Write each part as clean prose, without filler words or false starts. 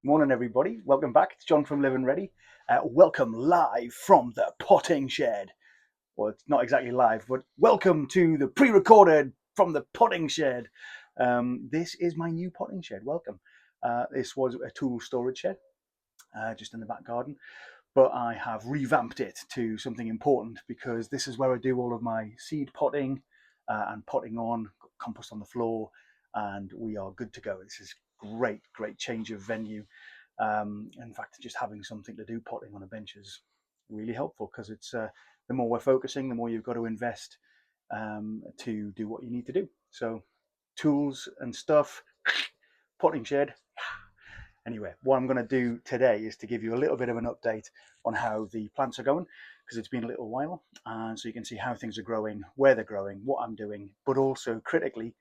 Morning, everybody. Welcome back. It's John from Live and Ready. Welcome live from the potting shed. Well, it's not exactly live, but welcome to the pre-recorded from the potting shed. This is my new potting shed. Welcome. This was a tool storage shed just in the back garden, but I have revamped it to something important because this is where I do all of my seed potting and potting on, compost on the floor, and we are good to go. This is great change of venue. In fact, just having something to do potting on a bench is really helpful because it's the more we're focusing, the more you've got to invest to do what you need to do. So tools and stuff, potting shed. Anyway, what I'm going to do today is to give you a little bit of an update on how the plants are going because it's been a little while, and so you can see how things are growing, where they're growing, what I'm doing, but also critically,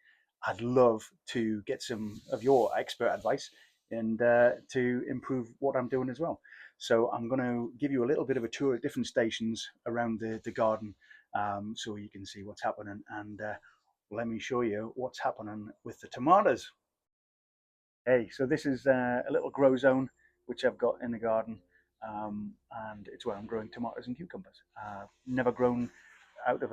I'd love to get some of your expert advice and to improve what I'm doing as well. So I'm going to give you a little bit of a tour at different stations around the garden so you can see what's happening, and let me show you what's happening with the tomatoes. Hey, so this is a little grow zone which I've got in the garden, and it's where I'm growing tomatoes and cucumbers. Never grown out of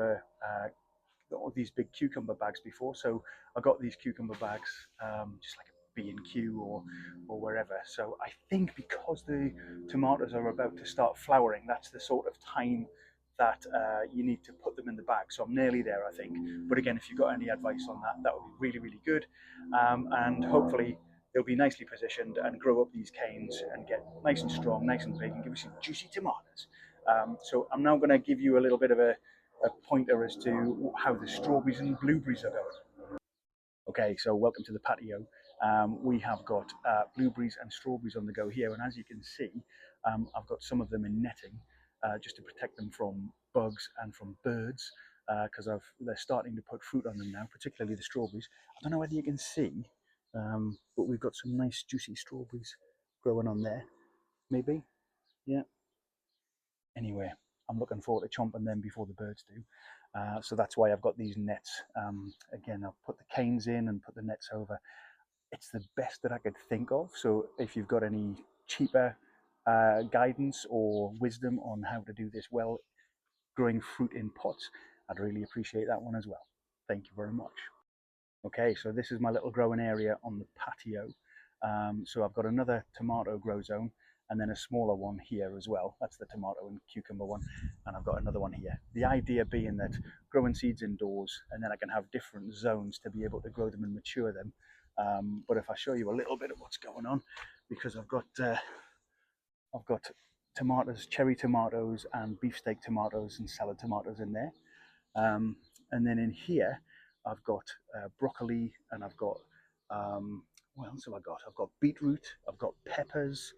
all these big cucumber bags before, so I got these cucumber bags just like a B&Q or wherever. So I think because the tomatoes are about to start flowering, that's the sort of time that you need to put them in the bag. So I'm nearly there, I think. But again, if you've got any advice on that, that would be really good, and hopefully they'll be nicely positioned and grow up these canes and get nice and strong, nice and big, and give us some juicy tomatoes. So I'm now going to give you a little bit of a pointer as to how the strawberries and blueberries are going. Okay, so welcome to the patio. We have got blueberries and strawberries on the go here, and as you can see, I've got some of them in netting just to protect them from bugs and from birds because they're starting to put fruit on them now, particularly the strawberries. I don't know whether you can see, but we've got some nice juicy strawberries growing on there. Maybe, yeah. Anyway, I'm looking forward to chomping them before the birds do. So that's why I've got these nets. Again, I'll put the canes in and put the nets over. It's the best that I could think of. So if you've got any cheaper guidance or wisdom on how to do this well, growing fruit in pots, I'd really appreciate that one as well. Thank you very much. Okay, so this is my little growing area on the patio. So I've got another tomato grow zone and then a smaller one here as well. That's the tomato and cucumber one. And I've got another one here. The idea being that growing seeds indoors and then I can have different zones to be able to grow them and mature them. But if I show you a little bit of what's going on, because I've got tomatoes, cherry tomatoes and beefsteak tomatoes and salad tomatoes in there. Um, and then in here, I've got broccoli and I've got, what else have I got? I've got beetroot, I've got peppers.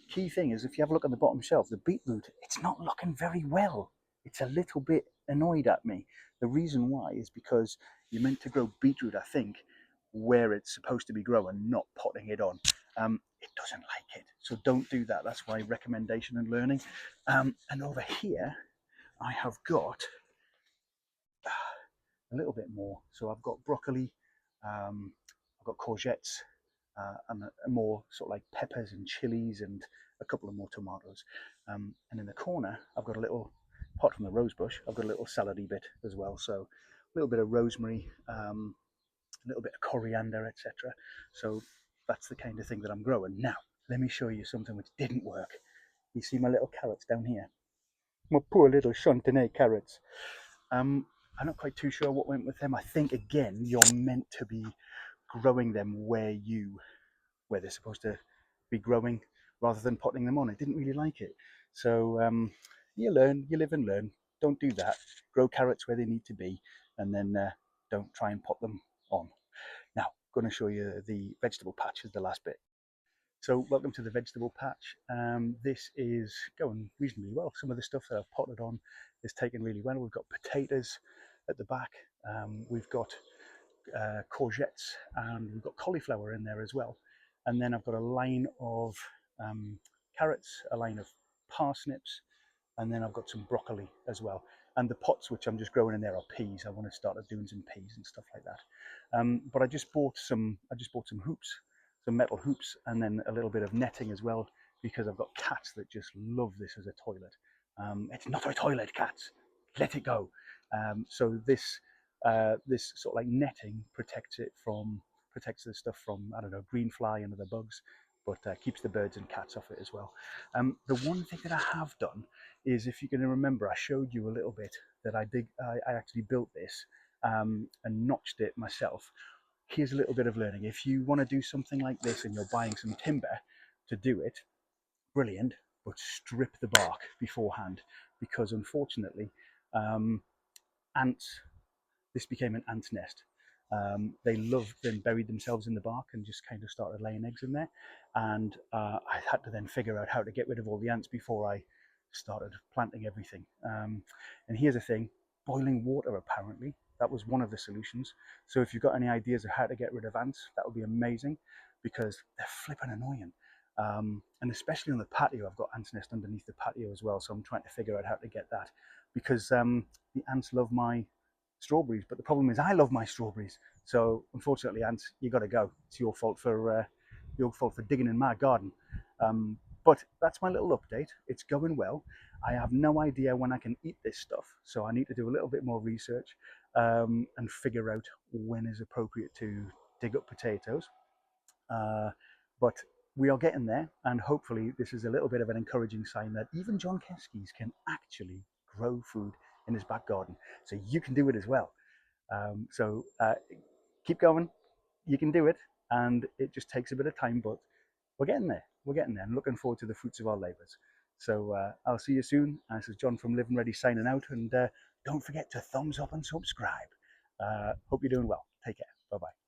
Key thing is, if you have a look on the bottom shelf, the beetroot, it's not looking very well. It's a little bit annoyed at me. The reason why is because you're meant to grow beetroot, I think, where it's supposed to be growing, not potting it on. It doesn't like it. So don't do that. That's my recommendation and learning. And over here, I have got a little bit more. So I've got broccoli, I've got courgettes, and more sort of like peppers and chilies and a couple of more tomatoes. And in the corner, I've got a little, apart from the rose bush, I've got a little salady bit as well. So a little bit of rosemary, a little bit of coriander, etc. So that's the kind of thing that I'm growing. Now, let me show you something which didn't work. You see my little carrots down here? My poor little Chantenay carrots. I'm not quite too sure what went with them. I think again, you're meant to be growing them where they're supposed to be growing, rather than potting them on. I didn't really like it. So you learn, you live and learn. Don't do that. Grow carrots where they need to be, and then don't try and pot them on. Now, I'm going to show you the vegetable patch as the last bit. So welcome to the vegetable patch. This is going reasonably well. Some of the stuff that I've potted on is taken really well. We've got potatoes at the back. We've got courgettes and we've got cauliflower in there as well. And then I've got a line of carrots, a line of parsnips, and then I've got some broccoli as well. And the pots which I'm just growing in there are peas. I want to start doing some peas and stuff like that. But I just bought some hoops. some metal hoops, and then a little bit of netting as well, because I've got cats that just love this as a toilet. It's not a toilet, cats. Let it go. So this sort of like netting protects the stuff from, I don't know, green fly and other bugs, but keeps the birds and cats off it as well. The one thing that I have done is, if you can remember, I showed you a little bit that I actually built this and notched it myself. Here's a little bit of learning. If you want to do something like this and you're buying some timber to do it, brilliant, but strip the bark beforehand, because unfortunately, um, ants, this became an ant nest. They loved and buried themselves in the bark and just kind of started laying eggs in there. And I had to then figure out how to get rid of all the ants before I started planting everything. And here's the thing, boiling water, apparently, that was one of the solutions. So if you've got any ideas of how to get rid of ants, that would be amazing, because they're flipping annoying. And especially on the patio, I've got ants nest underneath the patio as well. So I'm trying to figure out how to get that, because the ants love my strawberries, but the problem is I love my strawberries. So unfortunately, ants, you got to go. It's your fault for digging in my garden. But that's my little update. It's going well. I have no idea when I can eat this stuff, so I need to do a little bit more research and figure out when is appropriate to dig up potatoes. But we are getting there, and hopefully this is a little bit of an encouraging sign that even John Keskes can actually grow food in his back garden. So you can do it as well. So keep going. You can do it, and it just takes a bit of time, but we're getting there. We're getting there, and looking forward to the fruits of our labours. So I'll see you soon. This is John from Live and Ready signing out, and don't forget to thumbs up and subscribe. Hope you're doing well. Take care. Bye bye.